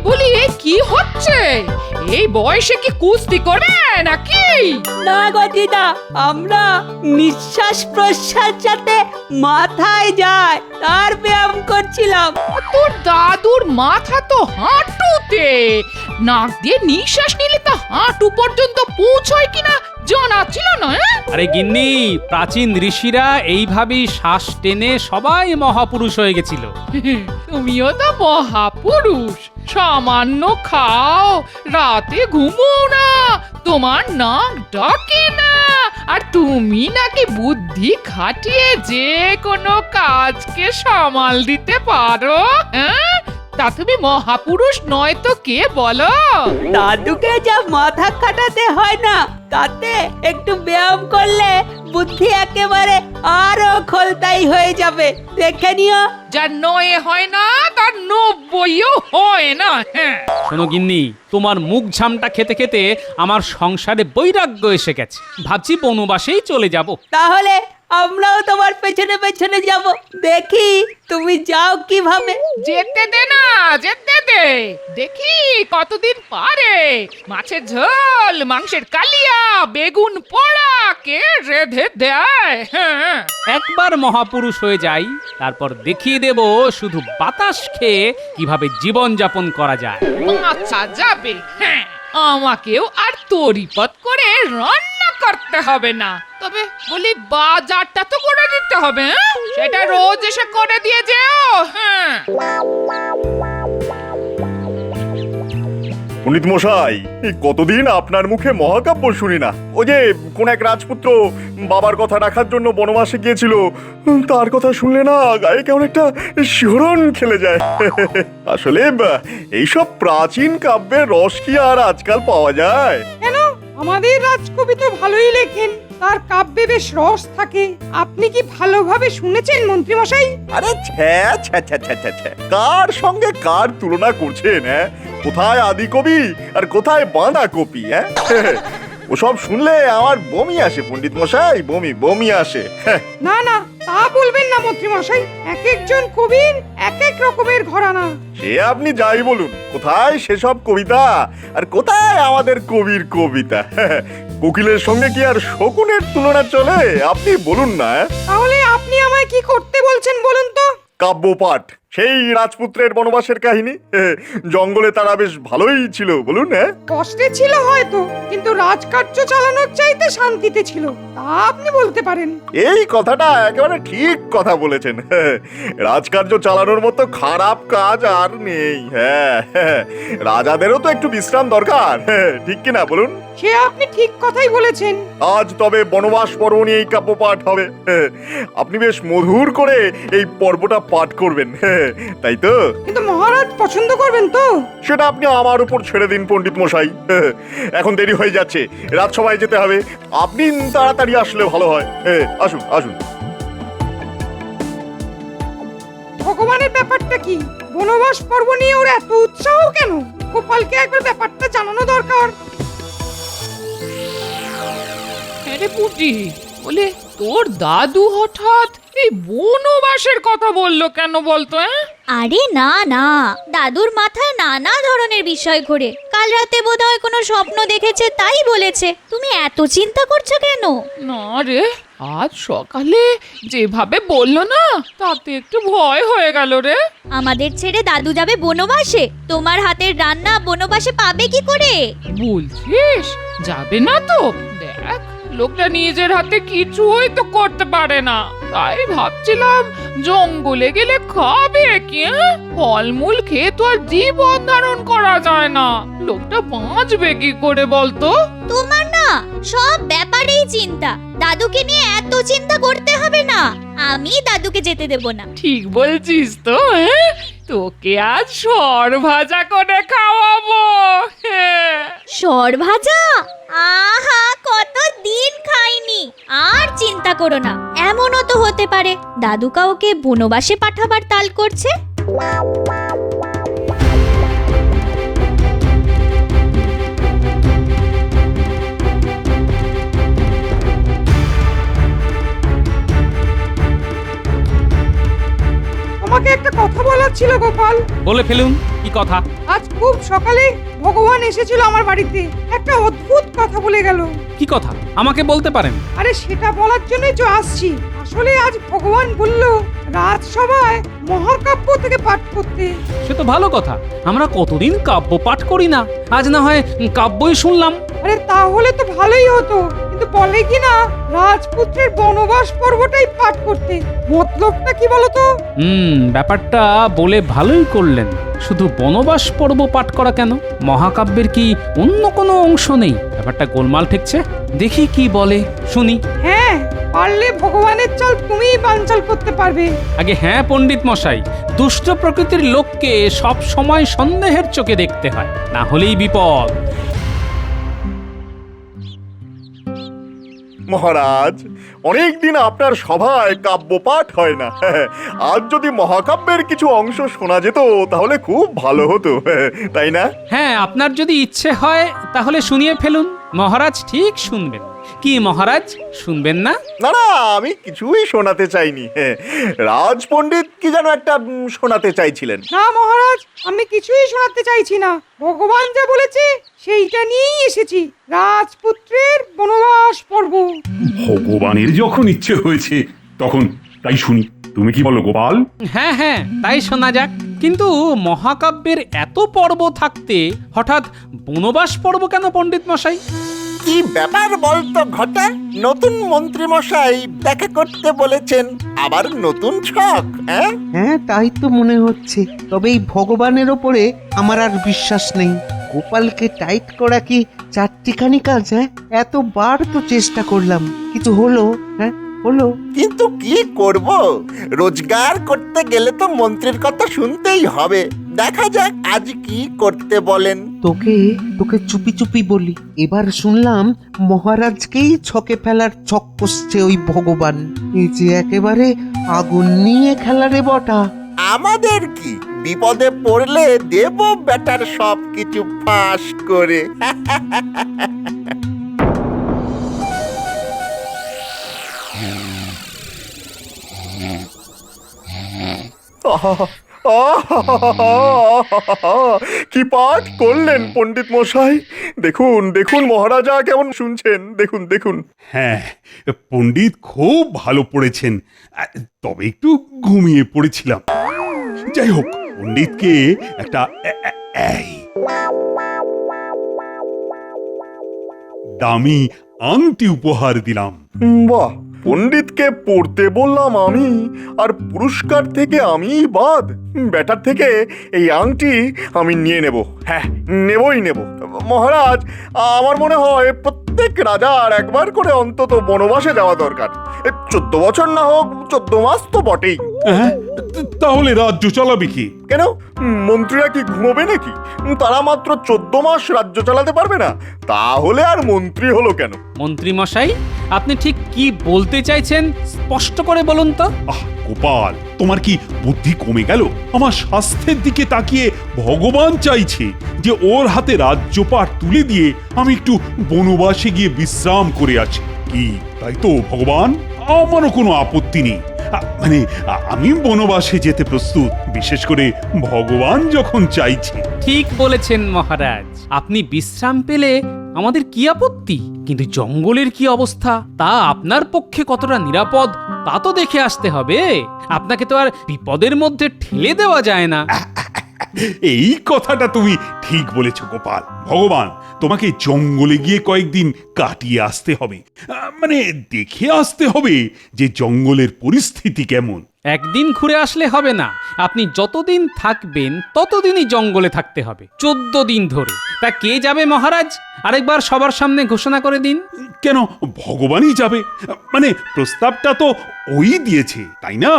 বলি কি হচ্ছে? এই বয়সে কি কুস্তি করে নাকি? না গো দিদা, আমরা নিঃশ্বাস প্রশ্বাস যাতে মাথায় যায় তার ব্যায়াম করছিলাম। তোর দাদুর মাথা তো হাঁটুতে, নাক দিয়ে নিঃশ্বাস নিলে তো হাঁটু পর্যন্ত পৌঁছয় কিনা জানা ছিল না। আরে গিন্নি, প্রাচীন ঋষিরা এইভাবেই শ্বাস টেনে সবাই মহাপুরুষ হয়ে গেছিল। তুমিও তো মহাপুরুষ। সামান্য খাও, রাতে ঘুমোও না, তোমার নাক ডাকে না, আর তুমি নাকি বুদ্ধি খাটিয়ে যে কোনো কাজকে সামাল দিতে পারো। হ্যাঁ, তা তুমি মহাপুরুষ নয় তো কে বলো? দাদুকে যা মাথা খাটাতে হয় না, তাতে একটু ব্যায়াম করলে বুদ্ধি একেবারে আরো খোলতাই হয়ে যাবে, দেখে নিও। যার নয়ে হয় না তার 90ও হয় না। হ্যাঁ, শোনো গিন্নি, তোমার মুখ ঝামটা খেতে খেতে আমার সংসারে বৈরাগ্য এসে গেছে। ভাবছি বনবাসেই চলে যাব। তাহলে আমরাও তোমার পেছনে পেছনে যাব, দেখি তুমি যাও কিভাবে। যেতে দে না, যেতে দে, দেখি কতদিন পারে। মাছের ঝোল, মাংসের কালিয়া, বেগুন পোড়া কে রেঁধে দেয়। হ্যাঁ, একবার মহাপুরুষ হয়ে যাই, তারপর দেখিয়ে দেব শুধু বাতাস খেয়ে কিভাবে জীবন যাপন করা যায়। আচ্ছা যাবে। হ্যাঁ, আমাকেও আর তরিপত করে রান্না করতে হবে না। তবে বলি বাজারটা তো করে দিতে হবে। হ্যাঁ? সেটা রোজ এসে করে দিয়ে যেও। হ্যাঁ, পণ্ডিত মশাই, এই কতদিন আপনার মুখে মহাকাব্য শুনি না। ও যে কোন এক রাজপুত্র বাবার কথা রাখার জন্য বনবাসে গিয়েছিল, তার কথা শুনলে না গায়ে কেমন একটা শিহরণ খেলে যায়। আসলে এইসব প্রাচীন কাব্যের রস কি আর আজকাল পাওয়া যায়? কেন? আমাদের রাজকবি তো ভালোই লেখেন, তার কাব্যে বেশ রস থাকে। আপনি কি ভালোভাবে শুনেছেন মন্ত্রী মশাই? আরে ছ্যা ছ্যা ছ্যা ছ্যা ছ্যা ছ্যা, কার সঙ্গে কার তুলনা করছেন? হ্যাঁ, কোথায় আদি কবি আর কোথায় বাঁধা কপি? হ্যাঁ, ওসব শুনলে আমার বমি আসে পণ্ডিত মশাই, বমি বমি আসে। না না, তা বলবেন না মন্ত্রী মশাই। এক একজন কবির এক এক রকমের ঘরানা। সে আপনি যাই বলুন, কোথায় সেসব কবিতা আর কোথায় আমাদের কবির কবিতা? কোকিলের সঙ্গে কি আর শকুনের তুলনা চলে? আপনি বলুন না। তাহলে আপনি আমায় কি করতে বলছেন বলুন তো? কাব্যপাঠ, সেই রাজপুত্রের বনবাসের কাহিনী। জঙ্গলে তারা বেশ ভালোই ছিল, বলুন। হ্যাঁ, কষ্টে ছিল হয়তো, কিন্তু রাজকার্য চালানোর চাইতে শান্তিতে ছিল, তা আপনি বলতে পারেন। এই কথাটা একেবারে ঠিক কথা বলেছেন। রাজকার্য চালানোর মতো খারাপ কাজ আর নেই। হ্যাঁ, রাজাদেরও তো একটু বিশ্রাম দরকার, ঠিক কিনা বলুন? সে আপনি ঠিক কথাই বলেছেন। আজ তবে বনবাস পর্ব নিয়ে এই কাব্য পাঠ হবে। আপনি বেশ মধুর করে এই পর্বটা পাঠ করবেন, তাই তো? কিন্তু মহারাজ পছন্দ করবেন তো? সেটা আপনি আমার উপর ছেড়ে দিন পণ্ডিত মশাই। এখন দেরি হয়ে যাচ্ছে, রাজসভায় যেতে হবে। আপনি তাড়াতাড়ি আসলে ভালো হয়। আসুন আসুন। ভগবানের ব্যাপারটা কি? বনবাস পর্ব নিয়ে ওর এত উৎসাহ কেন? গোপালকে একবার ব্যাপারটা জানানো দরকার। আরে পুটি, বলে তোর দাদু হঠাৎ এই বনবাসের কথা বললো কেন বলতো? আরে না না, দাদুর মাথায় নানা ধরনের বিষয় ঘোরে। কাল রাতে বোধহয় কোনো স্বপ্ন দেখেছে, তাই বলেছে। তুমি এত চিন্তা করছো কেন? না রে, আজ সকালে যেভাবে বললো না, তাতে একটু ভয় হয়ে গেল রে। আমাদের ছেড়ে দাদু যাবে বনবাসে? তোমার হাতের রান্না বনবাসে পাবে কি করে? বলছিস যাবে না তো? দেখ, লোকটা নিজের হাতে কিছুই তো করতে পারে না, তাই ভাবছিলাম জঙ্গলে গেলে খাবে কি? ফলমূল খেয়ে তো আর জীবন ধারণ করা যায় না, লোকটা বাঁচবে কি করে বলতো? তোমার না সব ব্যাপারেই চিন্তা। দাদুকে নিয়ে এত চিন্তা করতে হবে না। আমি দাদুকে যেতে দেব না। ঠিক বলছিস তো। তোকে আজ সর ভাজা করে খাওয়াবো। সর ভাজা? আহা, কত দিন খাইনি। আর চিন্তা করো না। এমনও তো হতে পারে দাদু কাউকে বনবাসে পাঠাবার তাল করছে। আমাকে একটা কথা বলা ছিল গোপাল, বলে ফেলুন কি কথা। আজ খুব সকালে ভগবান এসেছিল আমার বাড়িতে, একটা অদ্ভুত কথা বলে গেল। কি কথা আমাকে বলতে পারেন? আরে সেটা বলার জন্যই তো আসছি। আসলে আজ ভগবান বলল রাজসভায় মহাকাব্য থেকে পাঠ করতে। সে তো ভালো কথা, আমরা কতদিন কাব্য পাঠ করি না, আজ না হয় কাব্যই শুনলাম। আরে তাহলে তো ভালোই হতো, কিন্তু বলে কি না রাজপুত্রের বনবাস পর্বটাই পাঠ করতে। মতলবটা কি বলতো? ব্যাপারটা বলে ভালোই করলেন। শুধু বনবাস পর্ব পাঠ করা কেন? মহাকাব্যের কি অন্য কোনো অংশ নেই? ব্যাপারটা গোলমাল ঠেকছে। দেখি কি বলে, শুনি। হ্যাঁ, পারলে ভগবানের চাল তুমিই বানচাল করতে পারবে। আগে হ্যাঁ পণ্ডিত মশাই, দুষ্ট প্রকৃতির লোককে সব সময় সন্দেহের চোখে দেখতে হয়, না হলেই বিপদ। মহারাজ, অনেকদিন আপনার সভায় কাব্যপাঠ হয় না। আজ যদি মহাকাব্যের কিছু অংশ শোনা যেত তাহলে খুব ভালো হতো, তাই না? হ্যাঁ, আপনার যদি ইচ্ছে হয় তাহলে শুনিয়ে ফেলুন, মহারাজ ঠিক শুনবেন। কি মহারাজ, শুনবেন না? না না, আমি কিছুই শোনাতে চাইনি। রাজ পণ্ডিত কি যেন একটা শোনাতে চাইছিলেন। না মহারাজ, আমি কিছুই শোনাতে চাইছি না। ভগবান যা বলেছে সেইটা নিয়েই এসেছি, রাজপুত্রের বনবাস পর্ব। ভগবানের যখন ইচ্ছে হয়েছে তখন তাই শুনি। তুমি কি বলো গোপাল? হ্যাঁ হ্যাঁ, তাই শোনা যাক। কিন্তু মহাকাব্যের এত পর্ব থাকতে হঠাৎ বনবাস পর্ব কেন পণ্ডিত মশাই? কি ব্যাপার বলতো ঘটা? নতুন মন্ত্রী মশাই দেখা করতে বলেছেন, আবার নতুন ছক? হ্যাঁ, তাই তো মনে হচ্ছে। তবে এই ভগবানের ওপরে আমার আর বিশ্বাস নেই। গোপালকে টাইট করা কি চারটিখানি কাজ? হ্যাঁ, এতবার তো চেষ্টা করলাম, কিছু হলো? হ্যাঁ হলো। কিন্তু কি করব, রোজগার করতে গেলে তো মন্ত্রীর কথা শুনতেই হবে। দেখা যাক আজ কি করতে বলেন। তোকে তোকে চুপি চুপি বলি, এবার শুনলাম মহারাজকেই ছকে ফেলার ছক কষছে ওই ভগবান। এই যে একেবারে আগুন নিয়ে খেলারে বটা। আমাদের কি, বিপদে পড়লে দেব বেটার সব কিছু ফাঁস করে। কি পাঠ করলেন পণ্ডিত মশাই! দেখুন দেখুন মহারাজা কেমন শুনছেন, দেখুন দেখুন। হ্যাঁ, পণ্ডিত খুব ভালো পড়েছেন, তবে একটু ঘুমিয়ে পড়েছিলাম। যাই হোক, পণ্ডিতকে একটা এই দামি আংটি উপহার দিলাম। বাহ, পণ্ডিতকে পড়তে বললাম আমি, আর পুরস্কার থেকে আমি বাদ। ব্যাটার থেকে এই আংটি আমি নিয়ে নেব। হ্যাঁ, নেবই নেব। মহারাজ, আমার মনে হয় প্রত্যেক রাজার একবার করে অন্তত বনবাসে যাওয়া দরকার। 14 বছর না হোক, 14 মাস তো বটেই। হ্যাঁ, তাহলে রাজ্য চালাবে কি? কেন, মন্ত্রীরা কি ঘুমোবে নাকি? তারা মাত্র 14 মাস রাজ্য চালাতে পারবে না? তাহলে আর মন্ত্রী হলো কেন? মন্ত্রী মশাই, আপনি ঠিক কি বলতে চাইছেন স্পষ্ট করে বলুন তো। গোপাল, তোমার কি বুদ্ধি কমে গেল? আমার স্বাস্থ্যের দিকে তাকিয়ে ভগবান চাইছে যে ওর হাতে রাজ্যপাট তুলে দিয়ে আমি একটু বনবাসে গিয়ে বিশ্রাম করে আছি। কি তাই তো ভগবান? আমারও কোনো আপত্তি নেই। মানে আমি বনবাসে যেতে প্রস্তুত, বিশেষ করে ভগবান যখন চাইছে। ঠিক বলেছেন মহারাজ, আপনি বিশ্রাম পেলে আমাদের কি আপত্তি? কিন্তু জঙ্গলের কি অবস্থা, তা আপনার পক্ষে কতটা নিরাপদ তা তো দেখে আসতে হবে। আপনাকে তো আর বিপদের মধ্যে ঠেলে দেওয়া যায় না। এই কথাটা তুমি ঠিক বলেছ গোপাল। ভগবান তোমাকে জঙ্গলে গিয়ে কয়েকদিন কাটিয়ে আসতে হবে, মানে দেখে আসতে হবে যে জঙ্গলের পরিস্থিতি কেমন। একদিন ঘুরে আসলে হবে না, আপনি যতদিন থাকবেন ততদিনই জঙ্গলে থাকতে হবে, 14 দিন ধরে। তা কে যাবে মহারাজ? আরেকবার সবার সামনে ঘোষণা করে দিন। কেন, ভগবানই যাবে? মানে প্রস্তাবটা তো ওই দিয়েছে, তাই না?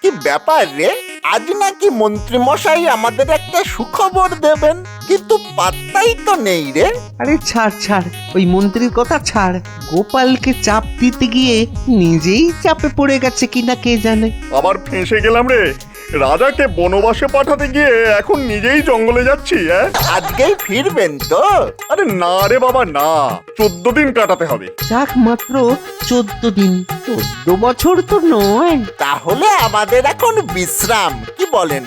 কি ব্যাপার রে, আজ নাকি মন্ত্রী মশাই আমাদের একটা সুখবর দেবেন, কিন্তু পাত্তাই তো নেই রে। আরে ছাড় ছাড়, ওই মন্ত্রীর কথা ছাড়। গোপালকে চাপ দিতে গিয়ে নিজেই চাপে পড়ে গেছে কিনা কে জানে। আবার ফেঁসে গেলাম রে। রাজাকে বনবাসে পাঠাতে গিয়ে এখন নিজেই জঙ্গলে যাচ্ছি, হ্যাঁ? আজকেই ফিরবেন তো? আরে না রে বাবা, না, 14 দিন কাটাতে হবে। যাক, মাত্র 14 দিন, 14 বছর তো নয়। তাহলে আমাদের এখন বিশ্রাম, কি বলেন?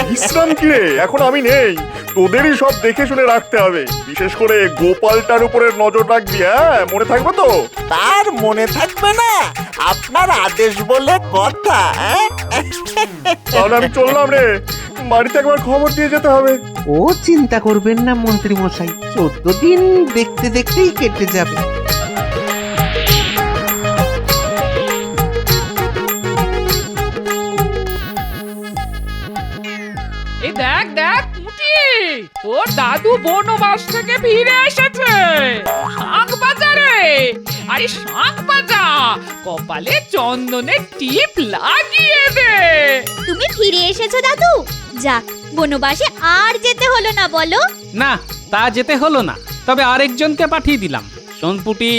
বিশ্রাম কি রে? এখন আমি নেই, তোদেরই সব দেখে শুনে রাখতে হবে। বিশেষ করে গোপালটার উপরে নজর রাখবি, হ্যাঁ? মনে থাকবে তো? তার মনে থাকবে না? আপনার আদেশ বলে কথা। তাহলে আমি চললাম রে, বাড়িতে একবার খবর দিয়ে যেতে হবে। ও চিন্তা করবেন না মন্ত্রী মশাই, 14 দিন দেখতে দেখতেই কেটে যাবে। এই দেখ দেখ পুটি, তোর দাদু বনবাস থেকে ফিরে এসেছে। শাঁখ বাজারে, আরে শাঁখ বাজা, কপালে চন্দনের টিপ লাগিয়ে দে। তুমি ফিরে এসেছো দাদু? যাক, বনবাসে আর যেতে হলো না বলো। না, তা যেতে হলো না, তবে আরেকজনকে পাঠিয়ে দিলাম। সোনপুটি,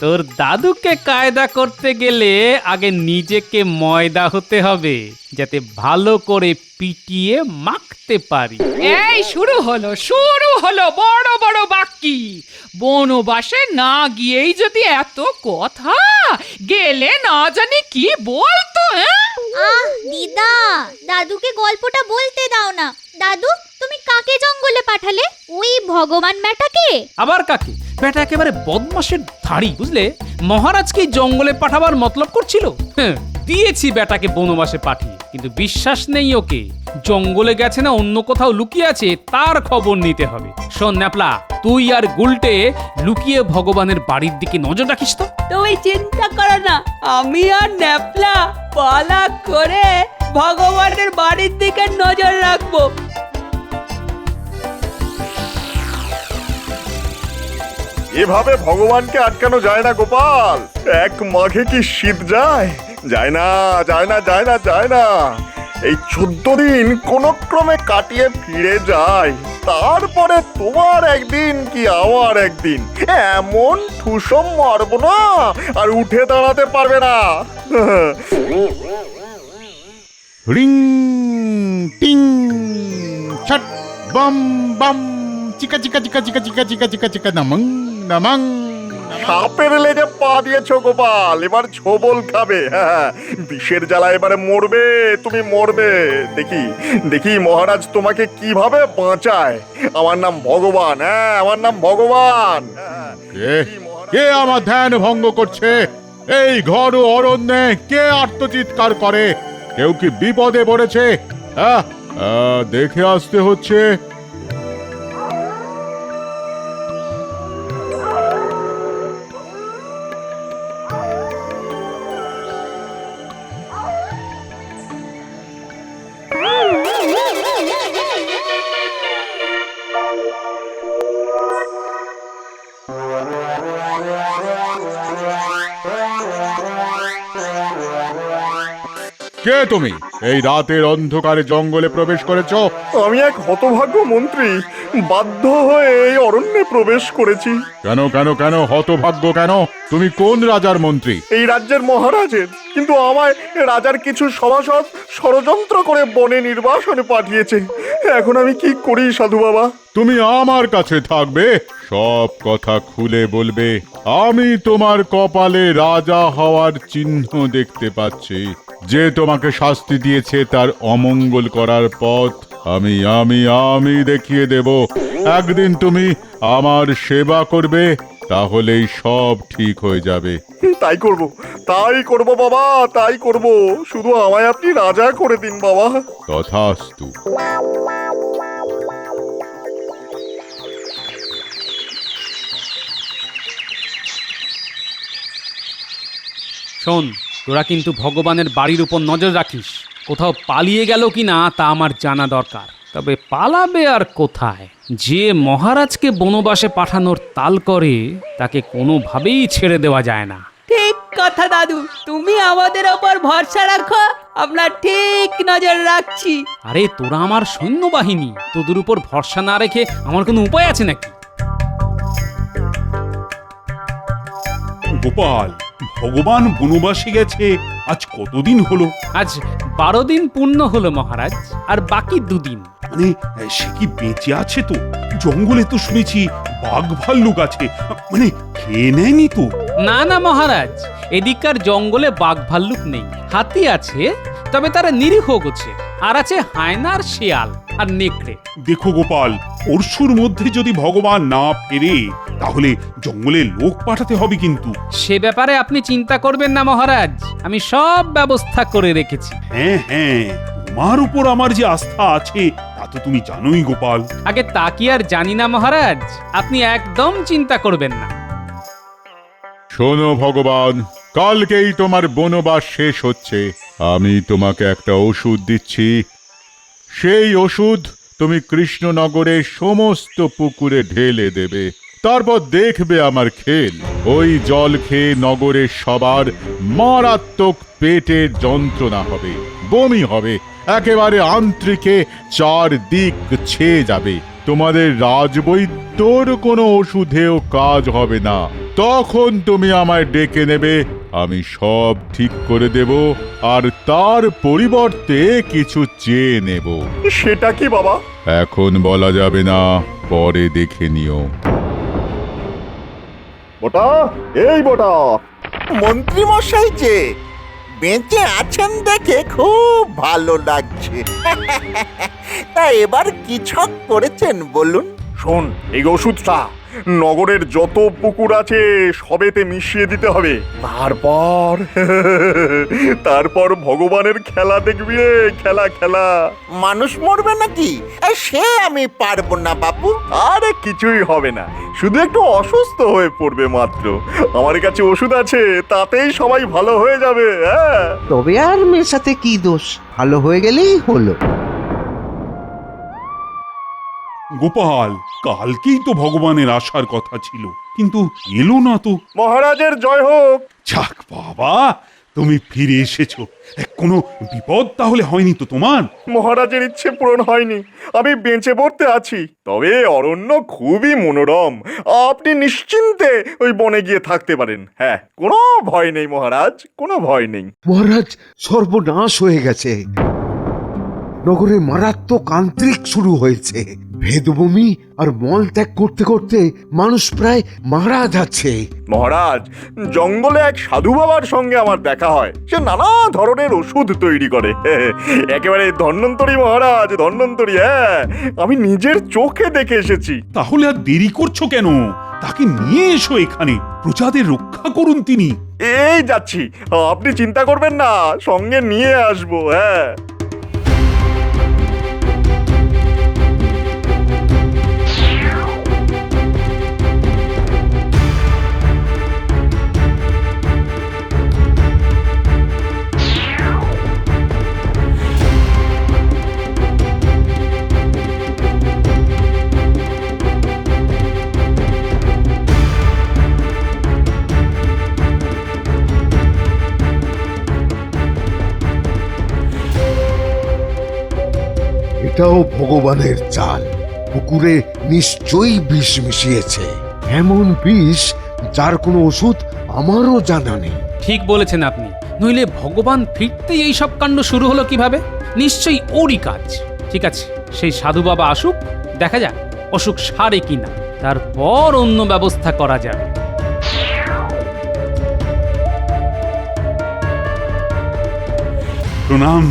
তোর দাদুকে কায়দা করতে গেলে আগে নিজেকে ময়দা হতে হবে, যাতে ভালো করে পিটিয়ে মাখতে পারি। এই শুরু হলো বড় বড় বাক্যি। বনবাসে না গিয়েই যদি এত কথা, গেলে না জানি কি বলতো। আহ দিদা, দাদুকে গল্পটা বলতে দাও না। দাদু, তুমি কাকে জঙ্গলে পাঠালে? ওই ভগবান ম্যাটাকে? আবার কাকে? বেটা একেবারে বদমাশের ধাড়ি, বুঝলে? মহারাজকে জঙ্গলে পাঠাবার মতলব করছিল। দিয়েছি বেটাকে বনবাসে পাঠিয়ে, কিন্তু বিশ্বাস নেই ওকে। জঙ্গলে গেছে না অন্য কোথাও লুকিয়ে আছে, তার খবর নিতে হবে। শোন ন্যাপলা, তুই আর গুলটে লুকিয়ে ভগবানের বাড়ির দিকে নজর রাখিস তো। তুমি চিন্তা করো না, আমি আর ন্যাপলা পালা করে ভগবানের বাড়ির দিকে নজর রাখবো। এভাবে ভগবানকে আটকানো যায় না গোপাল। এক মাঘে কি শীত যায়? যায় না, যায় না, যায় না, যায় না। এই 14 দিন কোন ক্রমে কাটিয়ে ফিরে যায়, তারপরে তোমার একদিন কি আমার একদিন এমন ঠুসম মারবো না আর উঠে দাঁড়াতে পারবে না। রিং টিং ছট বম বম চিকা চিকা চিকা চিকা চিকা চিকা চিকা চিকা নামং নামং। সাপের লেজে পা দিয়েছো গোপাল, এবার ছোবল খাবে। হ্যাঁ, বিষের জ্বালা এবারে মরবে, তুমি মরবে। দেখি দেখি মহারাজ তোমাকে কিভাবে বাঁচায়। আমার নাম ভগবান, হ্যাঁ, আমার নাম ভগবান। কে আমার ধ্যান ভঙ্গ করছে? এই ঘর ও অরণ্যে কে আর্তচিৎকার করে? কেউ কি বিপদে পড়েছে? দেখে আসতে হচ্ছে। কে তুমি? এই রাতের অন্ধকারে জঙ্গলে প্রবেশ করেছ? আমি এক হতভাগ্য মন্ত্রী, বাধ্য হয়ে এই অরণ্যে প্রবেশ করেছি। কেন কেন কেন হতভাগ্য কেন? তুমি কোন রাজার মন্ত্রী? এই রাজ্যের মহারাজের, কিন্তু আমায় রাজার কিছু সভাসদ ষড়যন্ত্র করে বনে নির্বাসনে পাঠিয়েছে। এখন আমি কি করি সাধু বাবা? তুমি আমার কাছে থাকবে, সব কথা খুলে বলবে। আমি তোমার কপালে রাজা হওয়ার চিহ্ন দেখতে পাচ্ছি। যে তোমাকে শাস্তি দিয়েছে তার অমঙ্গল করার পথ আমি আমি আমি দেখিয়ে দেব। একদিন তুমি আমার সেবা করবে, তাহলেই সব ঠিক হয়ে যাবে। তাই করব বাবা, তাই করব। শুধু আমায় আপনি রাজা করে দিন বাবা। তথাস্তু। শোন, তোরা কিন্তু ভগবানের বাড়ির উপর নজর রাখিস। কোথাও পালিয়ে গেল কিনা তা আমার জানা দরকার। তবে পালাবে আর কোথায়? যে মহারাজকে বনবাসে পাঠানোর তাল করে, তাকে কোনোভাবেই ছেড়ে দেওয়া যায় না। ঠিক কথা দাদু, তুমি আমাদের ওপর ভরসা রাখো, আমরা ঠিক নজর রাখছি। আরে তোরা আমার সৈন্যবাহিনী, তোদের উপর ভরসা না রেখে আমার কোনো উপায় আছে নাকি? গোপাল, ভগবান বনবাসে গেছে আজ কতদিন হলো? আজ 12 দিন পূর্ণ হলো মহারাজ, আর বাকি 2 দিন। মানে সে কি বেঁচে আছে তো? জঙ্গলে তো শুনেছি বাঘ ভাল্লুক আছে, মানে খেয়ে নেয়নি তো? না না মহারাজ, এদিককার জঙ্গলে বাঘ ভাল্লুক নেই। হাতি আছে, তবে তারা নিরীহ গোছে। আর আছে হায়নার, শিয়াল আর নেকড়ে। দেখো গোপাল, পরশুর মধ্যে যদি ভগবান না ফেরে তাহলে জঙ্গলে লোক পাঠাতে হবে কিন্তু। সে ব্যাপারে আপনি চিন্তা করবেন না মহারাজ, আমি সব ব্যবস্থা করে রেখেছি। হ্যাঁ হ্যাঁ, তোমার উপর আমার যে আস্থা আছে তা তো তুমি জানোই গোপাল। আগে তা কি আর জানি না মহারাজ, আপনি একদম চিন্তা করবেন না। শোনো ভগবান, কালকেই তোমার বনবাস শেষ হচ্ছে। আমি তোমাকে একটা ওষুধ দিচ্ছি। সেই ওষুধ তুমি কৃষ্ণনগরের সমস্ত পুকুরে ঢেলে দেবে। তারপর দেখবে আমার খেল। ওই জল খেয়ে নগরের সবার মারাত্মক পেটের যন্ত্রণা হবে, বমি হবে, একেবারে আন্ত্রিকে 4 দিক ছেয়ে যাবে। তোমাদের রাজবৈদ্যর কোনো ওষুধেও কাজ হবে না। তখন তুমি আমায় ডেকে নেবে, আমি সব ঠিক করে দেব, আর তার পরিবর্তে কিছু চেয়ে নেব। সেটা কি বাবা? এখন বলা যাবে না, পরে দেখে নিও। বটা, এই বটা, মন্ত্রী মশাই যে বেঁচে আছেন দেখে খুব ভালো লাগছে। তা এবার কি ছক করেছেন বলুন? শোন, এই ওষুধটা নগরের যত পুকুর আছে সবেতে মিশিয়ে দিতে হবে। তারপর ভগবানের খেলা দেখবি রে, খেলা খেলা। মানুষ মরবে নাকি? সে আমি পারবো না বাবু। আরে কিছুই হবে না, শুধু একটু অসুস্থ হয়ে পড়বে মাত্র। আমার কাছে ওষুধ আছে, তাতেই সবাই ভালো হয়ে যাবে। হ্যাঁ, তবে আর মেশাতে কি দোষ, ভালো হয়ে গেলেই হলো। গোপাল, কালকেই তো ভগবানের আসার কথা ছিল, কিন্তু এলো না তো। মহারাজের জয় হোক। যাক বাবা, তুমি ফিরে এসেছো। কোনো বিপদ তাহলে হয়নি তো তোমার? মহারাজের ইচ্ছে পূরণ হয়নি, আমি বেঁচে পড়তে আছি। তবে অরণ্য খুবই মনোরম, আপনি নিশ্চিন্তে ওই বনে গিয়ে থাকতে পারেন। হ্যাঁ, কোনো ভয় নেই মহারাজ, কোনো ভয় নেই। মহারাজ, সর্বনাশ হয়ে গেছে। নগরে মারাত্মক আন্ত্রিক শুরু হয়েছে। ভেদভূমি আর মল ত্যাগ করতে করতে মানুষ প্রায় মারা যাচ্ছে। মহারাজ, জঙ্গলে এক সাধু বাবার সঙ্গে আমার দেখা হয়। সে নানা ধরনের ওষুধ তৈরি করে। একেবারে ধন্বন্তরী মহারাজ, ধন্বন্তরী। হ্যাঁ, আমি নিজের চোখে দেখে এসেছি। তাহলে আর দেরি করছো কেন? তাকে নিয়ে এসো এখানে, প্রজাদের রক্ষা করুন তিনি। এই যাচ্ছি, আপনি চিন্তা করবেন না, সঙ্গে নিয়ে আসবো। হ্যাঁ, এটাও ভগবানের চাল। পুকুরে নিশ্চয়ই বিষ মিশিয়েছে, এমন বিষ যার কোনো ওষুধ আমারও জানা নেই। ঠিক বলেছেন আপনি, নইলে ভগবান ফিরতেই এই সব কাণ্ড শুরু হলো কিভাবে? নিশ্চয়ই ওরই কাজ। ঠিক আছে, সেই সাধু বাবা আসুক, দেখা যাক অসুখ সারে কিনা, তারপর অন্য ব্যবস্থা করা যাবে। প্রণাম,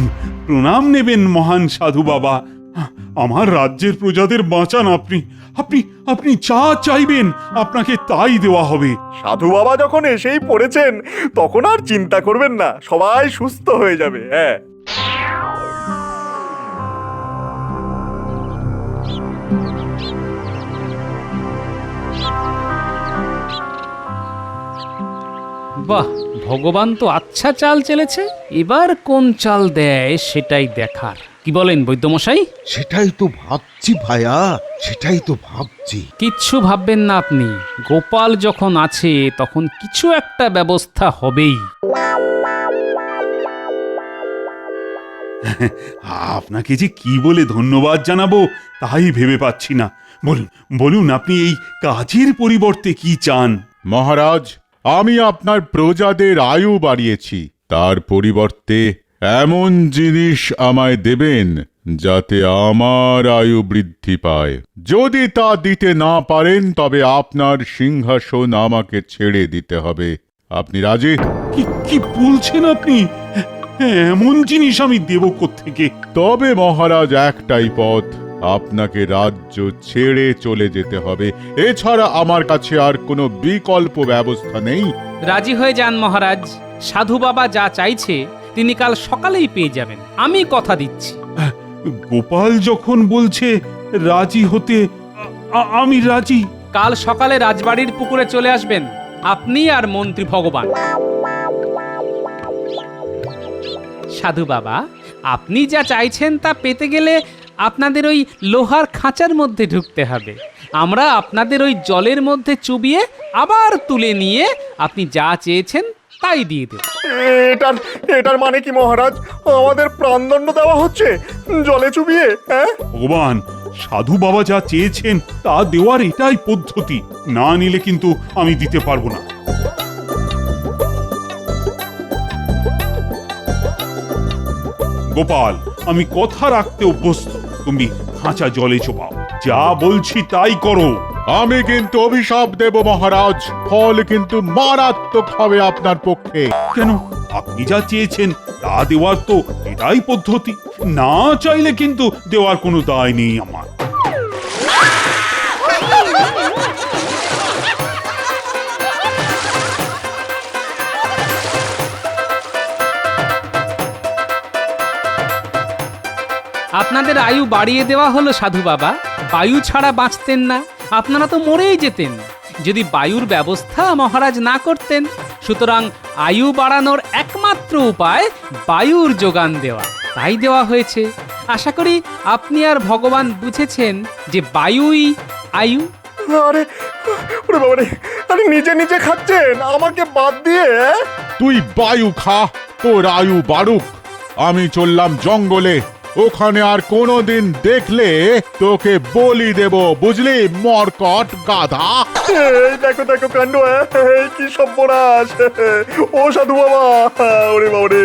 প্রণাম নেবেন মহান সাধু বাবা। আমার রাজ্যের প্রজাদের বাঁচান আপনি। আপনি আপনি যা চাইবেন আপনাকে তাই দেওয়া হবে। সাধু বাবা যখন এসেই পড়েছেন, তখন আর চিন্তা করবেন না, সবাই সুস্থ হয়ে যাবে। হ্যাঁ, বাহ, ভগবান তো আচ্ছা চাল চেলেছে। এবার কোন চাল দেয় সেটাই দেখার। কি বলেন বৈদ্যমশাই? সেটাই তো ভাবছি ভায়া, সেটাই তো ভাবছি। কিচ্ছু ভাববেন না আপনি, গোপাল যখন আছে তখন কিছু একটা ব্যবস্থা হবেই। আপনাকে যে কি বলে ধন্যবাদ জানাবো তাই ভেবে পাচ্ছি না। বলুন বলুন, আপনি এই কাজের পরিবর্তে কি চান? মহারাজ, আমি আপনার প্রজাদের আয়ু বাড়িয়েছি, তার পরিবর্তে এমন জিনিস আমায় দেবেন যাতে আমার আয়ু বৃদ্ধি পায়। যদি তা দিতে না পারেন তবে আপনার সিংহাসন আমাকে ছেড়ে দিতে হবে। আপনি রাজি? কি কি বলছেন আপনি? এমন জিনিস আমি দেব কোত্থেকে? তবে মহারাজ, একটাই পথ, আপনাকে রাজ্য ছেড়ে চলে যেতে হবে। এছাড়া আমার কাছে আর কোনো বিকল্প ব্যবস্থা নেই। রাজি হয়ে যান মহারাজ। সাধু বাবা যা চাইছে তিনি কাল সকালেই পেয়ে যাবেন, আমি কথা দিচ্ছি। গোপাল যখন বলছে রাজি হতে, আমি রাজি। কাল সকালে রাজবাড়ির পুকুরে চলে আসবেন আপনি আর মন্ত্রী ভগবান। সাধু বাবা, আপনি যা চাইছেন তা পেতে গেলে আপনাদের ওই লোহার খাঁচার মধ্যে ঢুকতে হবে। আমরা আপনাদের ওই জলের মধ্যে চুবিয়ে আবার তুলে নিয়ে আপনি যা চেয়েছেন তাই দিয়ে দেব। এটার মানে কি মহারাজ? আমাদের প্রাণদণ্ড দেওয়া হচ্ছে জলে চুবিয়ে? হ্যাঁ ভগবান, সাধু বাবা যা চেয়েছেন তা দেওয়ার এটাই পদ্ধতি। না নিলে কিন্তু আমি দিতে পারবো না। গোপাল, আমি কথা রাখতে অভ্যস্ত। তুমি খাঁচা জলে চোপাও, যা বলছি তাই করো। আমি কিন্তু অভিশাপ দেব মহারাজ, ফল কিন্তু মারাত্মক হবে আপনার পক্ষে। কেন? আপনি যা চেয়েছেন তা দেওয়ার তো এটাই পদ্ধতি। না চাইলে কিন্তু দেওয়ার কোনো দায় নেই আমার। আপনাদের আয়ু বাড়িয়ে দেওয়া হলো সাধু বাবা। বায়ু ছাড়া বাঁচতেন না, আপনারা তো মরেই যেতেন যদি বায়ুর ব্যবস্থা মহারাজ না করতেন। সুতরাং আয়ু বাড়ানোর একমাত্র উপায় বায়ুর যোগান দেওয়া, তাই দেওয়া হয়েছে। আশা করি আপনি আর ভগবান বুঝেছেন যে বায়ুই আয়ু। আরে ওরে বাবা রে, আরে নিজে নিজে খাচ্ছেন আমাকে বাদ দিয়ে। তুই বায়ু খা, তোর আয়ু বাড়ুক। আমি চললাম জঙ্গলে, ওখানে আর কোনোদিন দেখলে তোকে বলি দেব, বুঝলি মরকট গাধা। এই দেখো দেখো কাণ্ড, এই কি সর্বনাশ! ও সাধু বাবা, ওরে বাবা রে।